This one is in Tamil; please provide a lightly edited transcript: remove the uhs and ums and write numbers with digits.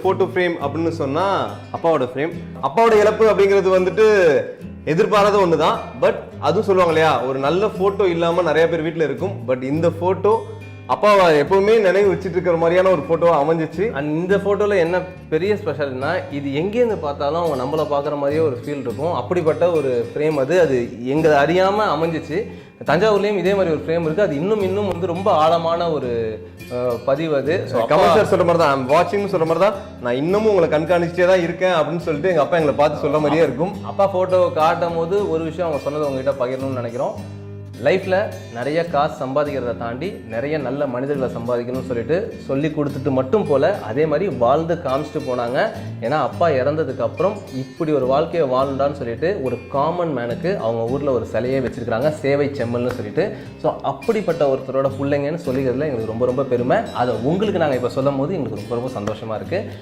போட்டோ ஃப்ரேம் அப்படின்னு சொன்னா அப்பாவோட ஃப்ரேம். அப்பாவோட இழப்பு அப்படிங்கிறது வந்துட்டு எதிர்பாராத ஒண்ணுதான். பட் அதுவும் சொல்லுவாங்க இல்லையா, ஒரு நல்ல போட்டோ இல்லாம நிறைய பேர் வீட்டுல இருக்கும். பட் இந்த போட்டோ அப்பாவை எப்பவுமே நினைவு வச்சுட்டு இருக்கிற மாதிரியான ஒரு போட்டோவா அமைஞ்சிச்சு. அண்ட் இந்த ஃபோட்டோவில் என்ன பெரிய ஸ்பெஷல்னா, இது எங்கேருந்து பார்த்தாலும் அவங்க நம்மளை பார்க்குற மாதிரியே ஒரு ஃபீல் இருக்கும். அப்படிப்பட்ட ஒரு ஃப்ரேம் அது எங்களை அறியாமல் அமைஞ்சிச்சு. தஞ்சாவூர்லேயும் இதே மாதிரி ஒரு ஃப்ரேம் இருக்குது. அது இன்னும் வந்து ரொம்ப ஆழமான ஒரு பதிவு அது. கமல் சார் சொல்ற மாதிரி தான், வாட்சிங்னு சொல்ற மாதிரி தான், நான் இன்னமும் உங்களை கண்காணிச்சிட்டே தான் இருக்கேன் அப்படின்னு சொல்லிட்டு எங்கள் அப்பா எங்களை பார்த்து சொல்ற மாதிரியே இருக்கும். அப்பா ஃபோட்டோ காட்டும் போது ஒரு விஷயம் அவங்க சொன்னது உங்ககிட்ட பகிரணும்னு நினைக்கிறோம். லைஃப்பில் நிறைய காசு சம்பாதிக்கிறத தாண்டி நிறைய நல்ல மனிதர்களை சம்பாதிக்கணும்னு சொல்லிட்டு சொல்லி கொடுத்துட்டு மட்டும் போல, அதே மாதிரி வாழ்ந்து காமிச்சிட்டு போனாங்க. ஏன்னா அப்பா இறந்ததுக்கு அப்புறம் இப்படி ஒரு வாழ்க்கையை வாழ்ந்தான்னு சொல்லிட்டு ஒரு காமன் மேனுக்கு அவங்க ஊரில் ஒரு சிலையே வச்சிருக்கிறாங்க, சேவை செம்மல்னு சொல்லிட்டு. ஸோ அப்படிப்பட்ட ஒருத்தரோட பிள்ளைங்கன்னு சொல்லிக்கிறதுல எங்களுக்கு ரொம்ப ரொம்ப பெருமை. அதை உங்களுக்கு நாங்கள் இப்போ சொல்லும் போது எங்களுக்கு ரொம்ப ரொம்ப சந்தோஷமாக இருக்குது.